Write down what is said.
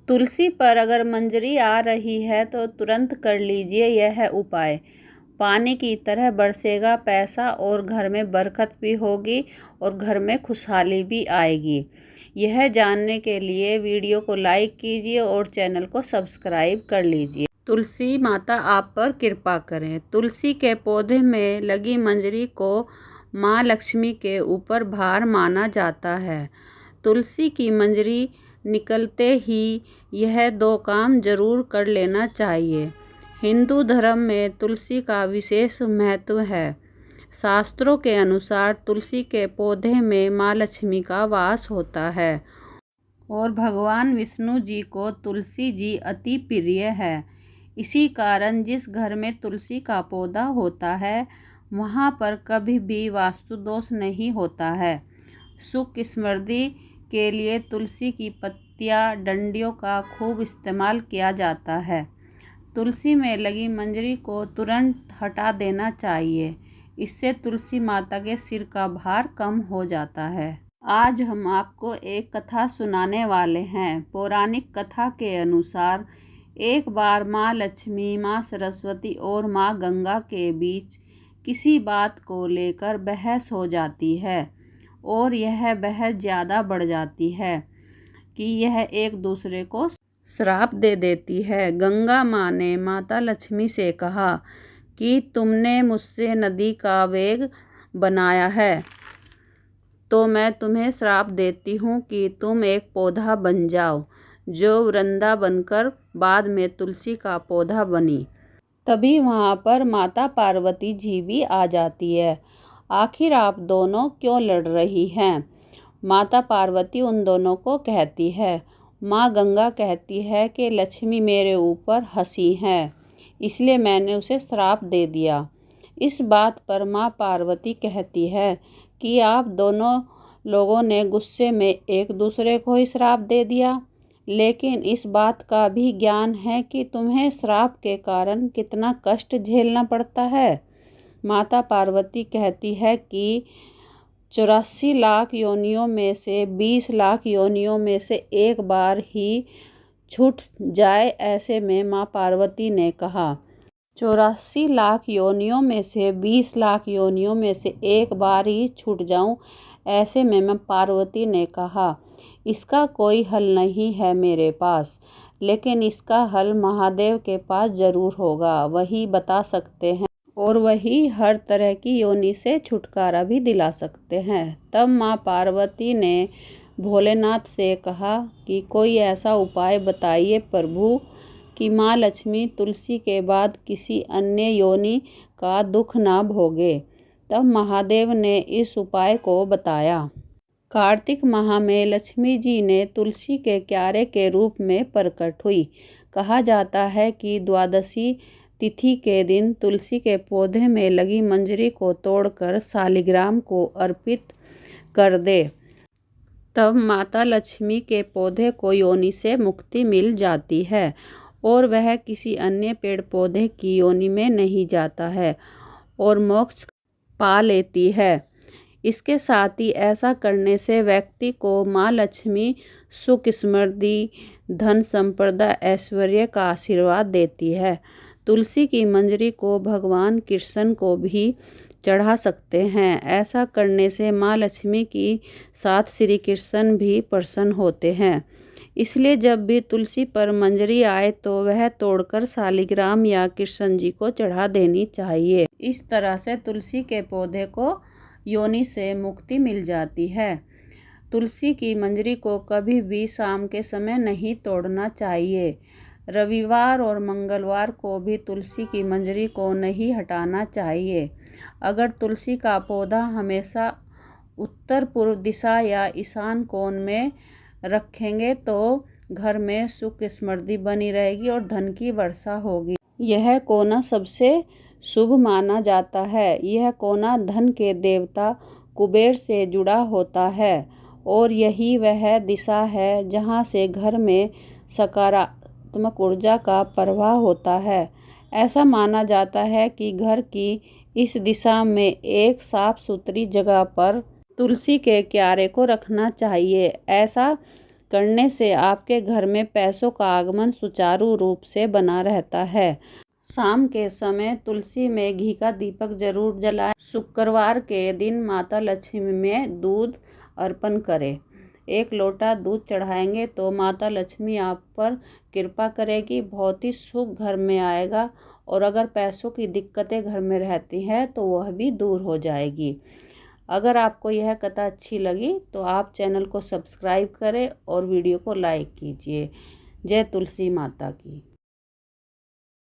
तुलसी पर अगर मंजरी आ रही है तो तुरंत कर लीजिए यह उपाय। पानी की तरह बरसेगा पैसा और घर में बरकत भी होगी और घर में खुशहाली भी आएगी। यह जानने के लिए वीडियो को लाइक कीजिए और चैनल को सब्सक्राइब कर लीजिए। तुलसी माता आप पर कृपा करें। तुलसी के पौधे में लगी मंजरी को माँ लक्ष्मी के ऊपर भार माना जाता है। तुलसी की मंजरी निकलते ही यह 2 काम जरूर कर लेना चाहिए। हिंदू धर्म में तुलसी का विशेष महत्व है। शास्त्रों के अनुसार तुलसी के पौधे में माँ लक्ष्मी का वास होता है और भगवान विष्णु जी को तुलसी जी अति प्रिय है। इसी कारण जिस घर में तुलसी का पौधा होता है वहाँ पर कभी भी वास्तु दोष नहीं होता है। सुख समृद्धि के लिए तुलसी की पत्तियां डंडियों का खूब इस्तेमाल किया जाता है। तुलसी में लगी मंजरी को तुरंत हटा देना चाहिए। इससे तुलसी माता के सिर का भार कम हो जाता है। आज हम आपको एक कथा सुनाने वाले हैं। पौराणिक कथा के अनुसार एक बार माँ लक्ष्मी, माँ सरस्वती और माँ गंगा के बीच किसी बात को लेकर बहस हो जाती है और यह बहस ज़्यादा बढ़ जाती है कि यह एक दूसरे को श्राप दे देती है। गंगा माँ ने माता लक्ष्मी से कहा कि तुमने मुझसे नदी का वेग बनाया है तो मैं तुम्हें श्राप देती हूँ कि तुम एक पौधा बन जाओ जो वृंदा बनकर बाद में तुलसी का पौधा बनी। तभी वहाँ पर माता पार्वती जी भी आ जाती है। आखिर आप दोनों क्यों लड़ रही हैं? माता पार्वती उन दोनों को कहती है। माँ गंगा कहती है कि लक्ष्मी मेरे ऊपर हंसी है इसलिए मैंने उसे श्राप दे दिया। इस बात पर माँ पार्वती कहती है कि आप दोनों लोगों ने गुस्से में एक दूसरे को ही श्राप दे दिया, लेकिन इस बात का भी ज्ञान है कि तुम्हें श्राप के कारण कितना कष्ट झेलना पड़ता है। माता पार्वती कहती है कि 84 लाख योनियों में से 20 लाख योनियों में से एक बार ही छूट जाए। ऐसे में माँ पार्वती ने कहा 84 लाख योनियों में से 20 लाख योनियों में से एक बार ही छूट जाऊं। ऐसे में माँ पार्वती ने कहा इसका कोई हल नहीं है मेरे पास, लेकिन इसका हल महादेव के पास जरूर होगा। वही बता सकते हैं और वही हर तरह की योनि से छुटकारा भी दिला सकते हैं। तब माँ पार्वती ने भोलेनाथ से कहा कि कोई ऐसा उपाय बताइए प्रभु कि माँ लक्ष्मी तुलसी के बाद किसी अन्य योनि का दुख ना भोगे। तब महादेव ने इस उपाय को बताया। कार्तिक माह में लक्ष्मी जी ने तुलसी के क्यारे के रूप में प्रकट हुई। कहा जाता है कि द्वादशी तिथि के दिन तुलसी के पौधे में लगी मंजरी को तोड़कर शालिग्राम को अर्पित कर दे, तब माता लक्ष्मी के पौधे को योनि से मुक्ति मिल जाती है और वह किसी अन्य पेड़ पौधे की योनि में नहीं जाता है और मोक्ष पा लेती है। इसके साथ ही ऐसा करने से व्यक्ति को माँ लक्ष्मी सुख समृद्धि, धन संपदा, ऐश्वर्य का आशीर्वाद देती है। तुलसी की मंजरी को भगवान कृष्ण को भी चढ़ा सकते हैं। ऐसा करने से माँ लक्ष्मी की साथ श्री कृष्ण भी प्रसन्न होते हैं। इसलिए जब भी तुलसी पर मंजरी आए तो वह तोड़कर शालिग्राम या कृष्ण जी को चढ़ा देनी चाहिए। इस तरह से तुलसी के पौधे को योनि से मुक्ति मिल जाती है। तुलसी की मंजरी को कभी भी शाम के समय नहीं तोड़ना चाहिए। रविवार और मंगलवार को भी तुलसी की मंजरी को नहीं हटाना चाहिए। अगर तुलसी का पौधा हमेशा उत्तर पूर्व दिशा या ईशान कोण में रखेंगे तो घर में सुख समृद्धि बनी रहेगी और धन की वर्षा होगी। यह कोना सबसे शुभ माना जाता है। यह कोना धन के देवता कुबेर से जुड़ा होता है और यही वह दिशा है जहाँ से घर में सकारात्मक ऊर्जा का प्रवाह होता है। ऐसा माना जाता है कि घर की इस दिशा में एक साफ सुथरी जगह पर तुलसी के क्यारे को रखना चाहिए। ऐसा करने से आपके घर में पैसों का आगमन सुचारू रूप से बना रहता है। शाम के समय तुलसी में घी का दीपक जरूर जलाएं। शुक्रवार के दिन माता लक्ष्मी में दूध अर्पण करें। 1 लोटा दूध चढ़ाएंगे तो माता लक्ष्मी आप पर कृपा करेगी, बहुत ही सुख घर में आएगा और अगर पैसों की दिक्कतें घर में रहती हैं तो वह भी दूर हो जाएगी। अगर आपको यह कथा अच्छी लगी तो आप चैनल को सब्सक्राइब करें और वीडियो को लाइक कीजिए। जय तुलसी माता की।